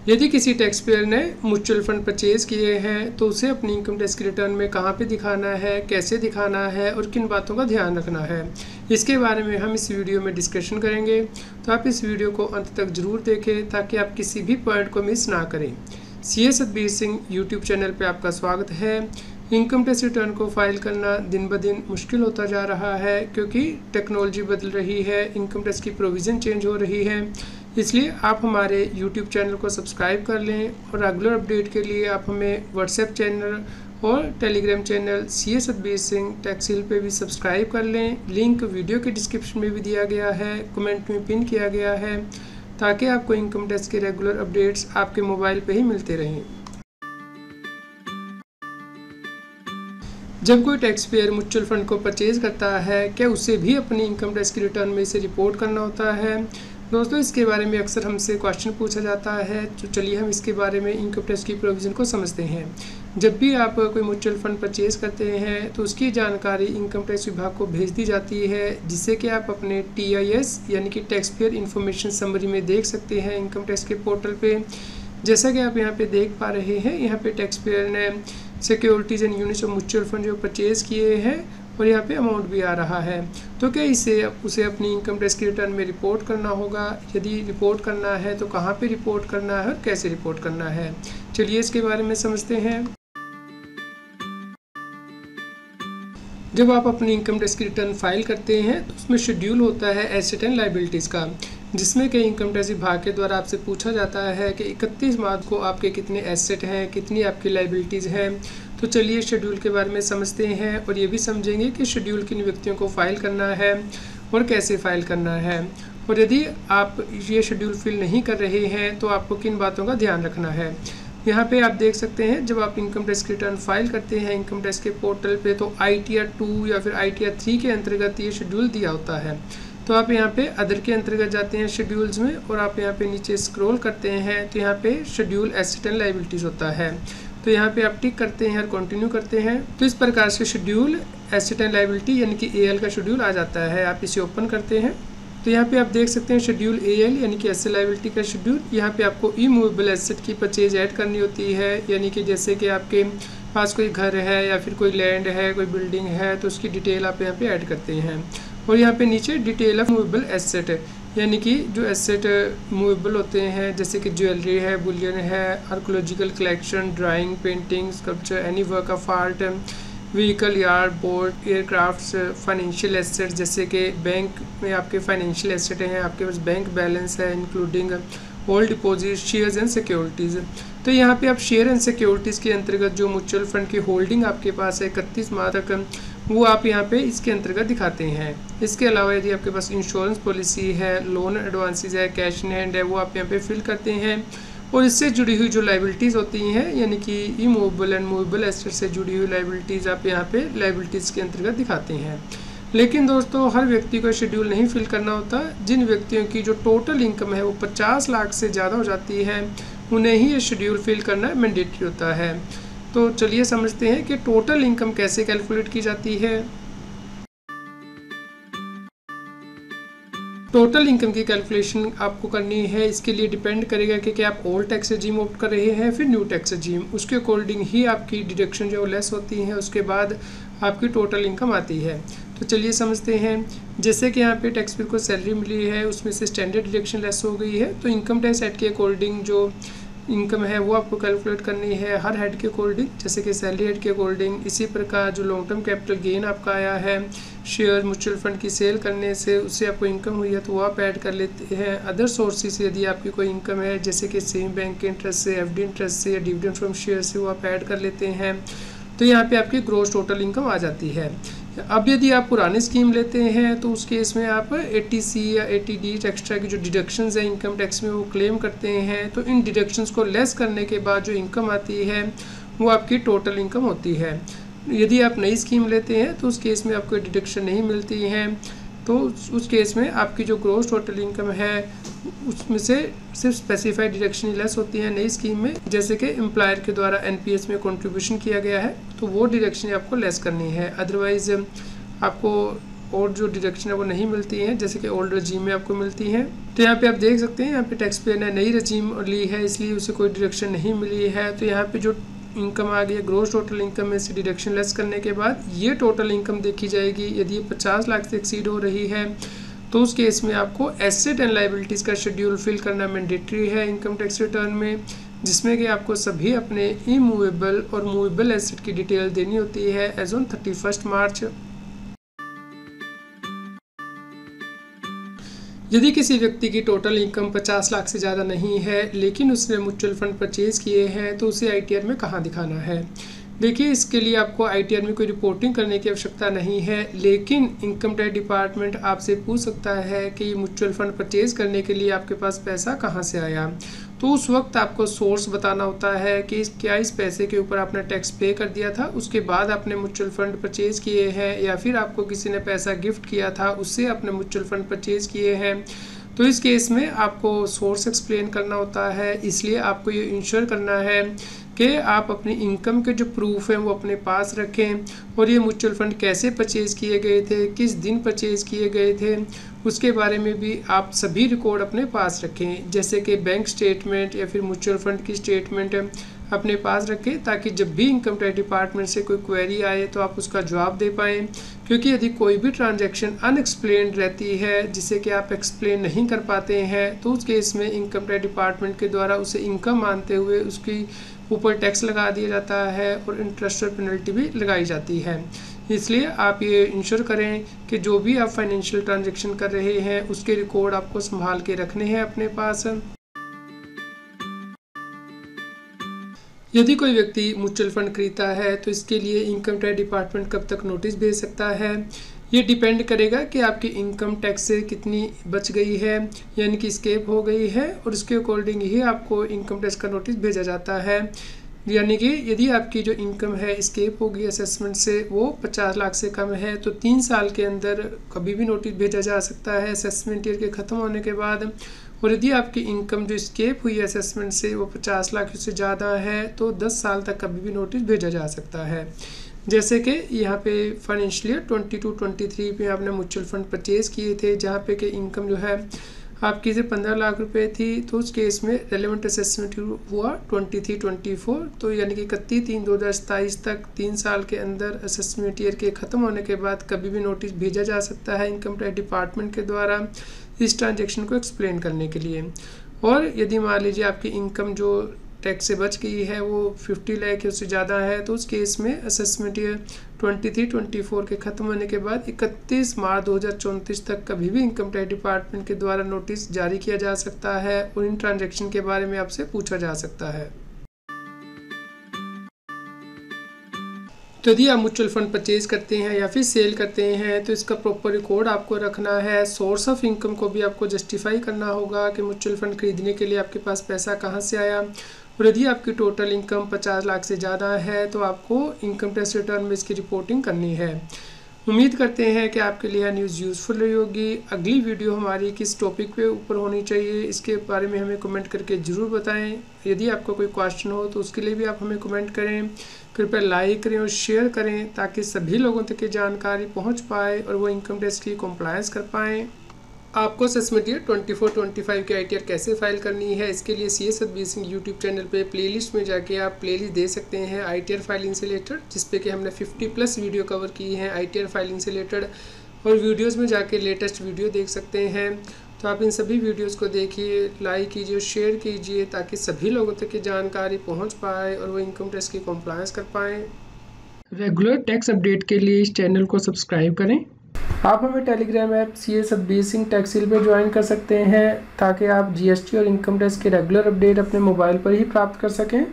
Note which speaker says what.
Speaker 1: यदि किसी tax payer ने म्यूचुअल फंड परचेज किए हैं तो उसे अपनी इनकम टैक्स की रिटर्न में कहाँ पे दिखाना है, कैसे दिखाना है और किन बातों का ध्यान रखना है, इसके बारे में हम इस वीडियो में डिस्कशन करेंगे। तो आप इस वीडियो को अंत तक ज़रूर देखें ताकि आप किसी भी पॉइंट को मिस ना करें। CA Satbir Singh YouTube channel पर आपका स्वागत है। इनकम टैक्स रिटर्न को फाइल करना दिन ब दिन मुश्किल होता जा रहा है क्योंकि टेक्नोलॉजी बदल रही है, इनकम टैक्स की प्रोविज़न चेंज हो रही है। इसलिए आप हमारे YouTube चैनल को सब्सक्राइब कर लें और रेगुलर अपडेट के लिए आप हमें व्हाट्सएप चैनल और Telegram channel CA Satbir Singh Taxheal पे भी सब्सक्राइब कर लें। लिंक वीडियो के डिस्क्रिप्शन में भी दिया गया है, कमेंट में पिन किया गया है ताकि आपको इनकम टैक्स के रेगुलर अपडेट्स आपके मोबाइल पे ही मिलते रहें। जब कोई टैक्स पेयर म्यूचुअल फंड को परचेज करता है, क्या उसे भी अपनी इनकम टैक्स की रिटर्न में इसे रिपोर्ट करना होता है? दोस्तों, इसके बारे में अक्सर हमसे क्वेश्चन पूछा जाता है, तो चलिए हम इसके बारे में इनकम टैक्स की प्रोविज़न को समझते हैं। जब भी आप कोई म्यूचुअल फंड परचेज करते हैं तो उसकी जानकारी इनकम टैक्स विभाग को भेज दी जाती है, जिससे कि आप अपने TIS यानी कि टैक्स पेयर इन्फॉर्मेशन समरी में देख सकते हैं इनकम टैक्स के पोर्टल पे। जैसा कि आप यहाँ पे देख पा रहे हैं, यहाँ पे टैक्स पेयर ने securities and units of mutual fund जो परचेज़ किए हैं और यहाँ पे अमाउंट भी आ रहा है। तो क्या उसे अपनी इनकम टैक्स की रिटर्न में रिपोर्ट करना होगा? यदि रिपोर्ट करना है तो कहाँ पे रिपोर्ट करना है और कैसे रिपोर्ट करना है, चलिए इसके बारे में समझते हैं। जब आप अपनी इनकम टैक्स की रिटर्न फाइल करते हैं तो उसमें शेड्यूल होता है एसेट एंड लायबिलिटीज़ का, जिसमें कि इनकम टैक्स विभाग के द्वारा आपसे पूछा जाता है कि 31 मार्च को आपके कितने एसेट हैं, कितनी आपकी लायबिलिटीज़ हैं। तो चलिए शेड्यूल के बारे में समझते हैं और ये भी समझेंगे कि शेड्यूल किन व्यक्तियों को फाइल करना है और कैसे फाइल करना है, और यदि आप ये शेड्यूल फिल नहीं कर रहे हैं तो आपको किन बातों का ध्यान रखना है। यहाँ पे आप देख सकते हैं, जब आप इनकम टैक्स की रिटर्न फाइल करते हैं इनकम टैक्स के पोर्टल पे तो ITR 2 या फिर ITR 3 के अंतर्गत ये शेड्यूल दिया होता है। तो आप यहाँ पे अदर के अंतर्गत जाते हैं शेड्यूल्स में और आप यहाँ पे नीचे स्क्रॉल करते हैं तो यहाँ पे शेड्यूल एसेट एंड लायबिलिटीज़ होता है। तो यहाँ पे आप टिक करते हैं और कंटिन्यू करते हैं। तो इस प्रकार से शेड्यूल एसेट एंड लायबिलिटी यानी कि AL का शेड्यूल आ जाता है। आप इसे ओपन करते हैं तो यहाँ पे आप देख सकते हैं शेड्यूल AL यानी कि एसेट लायबिलिटी का शेड्यूल। यहाँ पे आपको इमूवेबल एसेट की परचेज ऐड करनी होती है, यानी कि जैसे कि आपके पास कोई घर है या फिर कोई लैंड है, कोई बिल्डिंग है, तो उसकी डिटेल आप यहाँ पे ऐड करते हैं। और यहाँ पे नीचे डिटेल ऑफ मूवेबल एसेट यानी कि जो एसेट मूवेबल होते हैं जैसे कि ज्वेलरी है, बुलियन है, archaeological collection, drawing, painting, sculpture, any work of art, vehicle, yard, boat, aircrafts, financial asset जैसे कि बैंक में आपके फाइनेंशियल एसेट हैं, आपके पास बैंक बैलेंस है including all deposit, shares and securities. तो यहाँ पे आप शेयर एंड सिक्योरिटीज़ के अंतर्गत जो म्यूचुअल फंड की होल्डिंग आपके पास है 31 मार्च तक, वो आप यहाँ पे इसके अंतर्गत दिखाते हैं। इसके अलावा यदि आपके पास इंश्योरेंस पॉलिसी है, लोन एडवांसेस है, कैश इन हैंड है, वो आप यहाँ पे फिल करते हैं। और इससे जुड़ी हुई जो लायबिलिटीज़ होती हैं यानी कि इमूवेबल एंड मूवेबल एसेट से जुड़ी हुई लायबिलिटीज़ आप यहाँ पे लायबिलिटीज़ के अंतर्गत दिखाते हैं। लेकिन दोस्तों, हर व्यक्ति को शेड्यूल नहीं फिल करना होता। जिन व्यक्तियों की जो टोटल इनकम है वो 50 लाख से ज़्यादा हो जाती है, उन्हें ही ये शेड्यूल फिल करना मैंडेटरी होता है। तो चलिए समझते हैं कि टोटल इनकम कैसे कैलकुलेट की जाती है। टोटल इनकम की कैलकुलेशन आपको करनी है, इसके लिए डिपेंड करेगा कि क्या आप ओल्ड टैक्स रेजीम ऑप्ट कर रहे हैं फिर न्यू टैक्स रेजीम, उसके अकॉर्डिंग ही आपकी डिडक्शन जो लेस होती हैं, उसके बाद आपकी टोटल इनकम आती है। तो चलिए समझते हैं। जैसे कि यहाँ पे टैक्स पेयर को सैलरी मिली है, उसमें से स्टैंडर्ड डिडक्शन लेस हो गई है, तो इनकम टैक्स एक्ट के अकॉर्डिंग जो इनकम है वो आपको कैलकुलेट करनी है हर हेड के अकॉर्डिंग, जैसे कि सैलरी हेड के अकॉर्डिंग। इसी प्रकार जो लॉन्ग टर्म कैपिटल गेन आपका आया है शेयर म्यूचुअल फंड की सेल करने से, उससे आपको इनकम हुई है तो वो आप ऐड कर लेते हैं। अदर सोर्सेज से यदि आपकी कोई इनकम है जैसे कि सेम बैंक के इंटरेस्ट से, FD इंटरेस्ट से या डिविडेंड फ्रॉम शेयर से, वो आप ऐड कर लेते हैं। तो यहाँ पे आपकी ग्रॉस टोटल इनकम आ जाती है। अब यदि आप पुरानी स्कीम लेते हैं तो उस केस में आप 80C या 80D एक्स्ट्रा की जो डिडक्शंस हैं इनकम टैक्स में वो क्लेम करते हैं। तो इन डिडक्शंस को लेस करने के बाद जो इनकम आती है वो आपकी टोटल इनकम होती है। यदि आप नई स्कीम लेते हैं तो उस केस में आपको डिडक्शन नहीं मिलती है, तो उस केस में आपकी जो ग्रॉस टोटल इनकम है उसमें से सिर्फ स्पेसिफाइड डिडक्शन लेस होती है नई स्कीम में, जैसे कि एम्प्लॉयर के द्वारा NPS में कंट्रीब्यूशन किया गया है तो वो डिडक्शन आपको लेस करनी है। अदरवाइज आपको और जो डिडक्शन है वो नहीं मिलती हैं, जैसे कि ओल्ड रजीम में आपको मिलती हैं। तो यहाँ पे आप देख सकते हैं, यहाँ पे टैक्स पेयर ने नई रजीम ली है, इसलिए उसे कोई डिडक्शन नहीं मिली है। तो यहाँ पे जो इनकम आ गई है, ग्रोस टोटल इनकम में से डिडक्शन लेस करने के बाद ये टोटल इनकम देखी जाएगी। यदि ये 50 लाख से एक्सीड हो रही है तो उस केस में आपको एसेट एंड लायबिलिटीज़ का शेड्यूल फिल करना मैंडेटरी है इनकम टैक्स रिटर्न में, जिसमें कि आपको सभी अपने इमूवेबल और मूवेबल एसेट की डिटेल देनी होती है एज ऑन 31 मार्च। यदि किसी व्यक्ति की टोटल इनकम 50 लाख से ज़्यादा नहीं है लेकिन उसने म्यूचुअल फंड परचेज़ किए हैं तो उसे ITR में कहाँ दिखाना है। देखिए, इसके लिए आपको ITR में कोई रिपोर्टिंग करने की आवश्यकता नहीं है, लेकिन इनकम टैक्स डिपार्टमेंट आपसे पूछ सकता है कि म्यूचुअल फंड परचेज़ करने के लिए आपके पास पैसा कहाँ से आया। तो उस वक्त आपको सोर्स बताना होता है कि क्या इस पैसे के ऊपर आपने टैक्स पे कर दिया था, उसके बाद आपने म्यूचुअल फंड परचेज़ किए हैं, या फिर आपको किसी ने पैसा गिफ्ट किया था उससे आपने म्यूचुअल फंड परचेज़ किए हैं। तो इस केस में आपको सोर्स एक्सप्लेन करना होता है, इसलिए आपको ये इंश्योर करना है कि आप अपनी इनकम के जो प्रूफ हैं वो अपने पास रखें, और ये म्यूचुअल फंड कैसे परचेज़ किए गए थे, किस दिन परचेज़ किए गए थे, उसके बारे में भी आप सभी रिकॉर्ड अपने पास रखें, जैसे कि बैंक स्टेटमेंट या फिर म्यूचुअल फंड की स्टेटमेंट अपने पास रखें, ताकि जब भी इनकम टैक्स डिपार्टमेंट से कोई क्वेरी आए तो आप उसका जवाब दे पाएँ। क्योंकि यदि कोई भी ट्रांजैक्शन अनएक्सप्लेन्ड रहती है, जिसे कि आप एक्सप्लेन नहीं कर पाते हैं, तो उस केस में इनकम टैक्स डिपार्टमेंट के द्वारा उसे इनकम मानते हुए उसकी ऊपर टैक्स लगा दिया जाता है और इंटरेस्ट और पेनल्टी भी लगाई जाती है। इसलिए आप ये इंश्योर करें कि जो भी आप फाइनेंशियल ट्रांजैक्शन कर रहे हैं उसके रिकॉर्ड आपको संभाल के रखने हैं अपने पास। यदि कोई व्यक्ति म्यूचुअल फंड खरीदता है तो इसके लिए इनकम टैक्स डिपार्टमेंट कब तक नोटिस भेज सकता है, ये डिपेंड करेगा कि आपकी इनकम टैक्स से कितनी बच गई है, यानी कि स्केप हो गई है, और उसके अकॉर्डिंग ही आपको इनकम टैक्स का नोटिस भेजा जाता है। यानी कि यदि आपकी जो इनकम है स्केप होगी असेसमेंट से, वो 50 लाख से कम है, तो 3 साल के अंदर कभी भी नोटिस भेजा जा सकता है असेसमेंट ईयर के ख़त्म होने के बाद। और यदि आपकी इनकम जो स्केप हुई है असेसमेंट से वो 50 लाख से ज़्यादा है तो 10 साल तक कभी भी नोटिस भेजा जा सकता है। जैसे कि यहाँ पे फाइनेंशियल ईयर 22-23 पे आपने म्यूचुअल फंड परचेज़ किए थे, जहाँ पे कि इनकम जो है आपकी से 15 लाख रुपए थी, तो उस केस में रेलेवेंट असेसमेंट हुआ 23-24, तो यानी कि 31/3/2027 तक 3 साल के अंदर असेसमेंट ईयर के ख़त्म होने के बाद कभी भी नोटिस भेजा जा सकता है इनकम टैक्स डिपार्टमेंट के द्वारा इस ट्रांजैक्शन को एक्सप्लेन करने के लिए। और यदि मान लीजिए आपकी इनकम जो टैक्स से बच गई है वो 50 लाख या उससे ज़्यादा है, तो उस केस में असेसमेंट ईयर 23-24 के ख़त्म होने के बाद 31 मार्च 2034 तक कभी भी इनकम टैक्स डिपार्टमेंट के द्वारा नोटिस जारी किया जा सकता है और इन ट्रांजैक्शन के बारे में आपसे पूछा जा सकता है। तो यदि आप म्यूचुअल फंड परचेज करते हैं या फिर सेल करते हैं तो इसका प्रॉपर रिकॉर्ड आपको रखना है। सोर्स ऑफ इनकम को भी आपको जस्टिफाई करना होगा कि म्यूचुअल फंड खरीदने के लिए आपके पास पैसा कहाँ से आया। और यदि आपकी टोटल इनकम 50 लाख से ज़्यादा है तो आपको इनकम टैक्स रिटर्न में इसकी रिपोर्टिंग करनी है। उम्मीद करते हैं कि आपके लिए न्यूज़ यूज़फुल रही होगी। अगली वीडियो हमारी किस टॉपिक पे ऊपर होनी चाहिए इसके बारे में हमें कमेंट करके ज़रूर बताएं। यदि आपका कोई क्वेश्चन हो तो उसके लिए भी आप हमें कमेंट करें। कृपया लाइक करें और शेयर करें ताकि सभी लोगों तक ये जानकारी पहुंच पाए और वो इनकम टैक्स की कंप्लायंस कर पाएँ। आपको असेसमेंट ईयर 24-25 की ITR कैसे फाइल करनी है इसके लिए CS Satbir Singh YouTube channel पे प्लेलिस्ट में जाके आप प्लेलिस्ट दे सकते हैं ITR फाइलिंग से रिलेटेड, जिसपे कि हमने 50+ वीडियो कवर की हैं ITR फाइलिंग से रिलेटेड। और वीडियोस में जाके लेटेस्ट वीडियो देख सकते हैं। तो आप इन सभी वीडियोस को देखिए, लाइक कीजिए और शेयर कीजिए ताकि सभी लोगों तक की जानकारी पहुँच पाए और वो इनकम टैक्स की कंप्लायंस कर पाएँ। रेगुलर टैक्स अपडेट के लिए इस चैनल को सब्सक्राइब करें। आप हमें Telegram app CS Satbir Singh Taxheal पे ज्वाइन कर सकते हैं ताकि आप GST और इनकम टैक्स के रेगुलर अपडेट अपने मोबाइल पर ही प्राप्त कर सकें।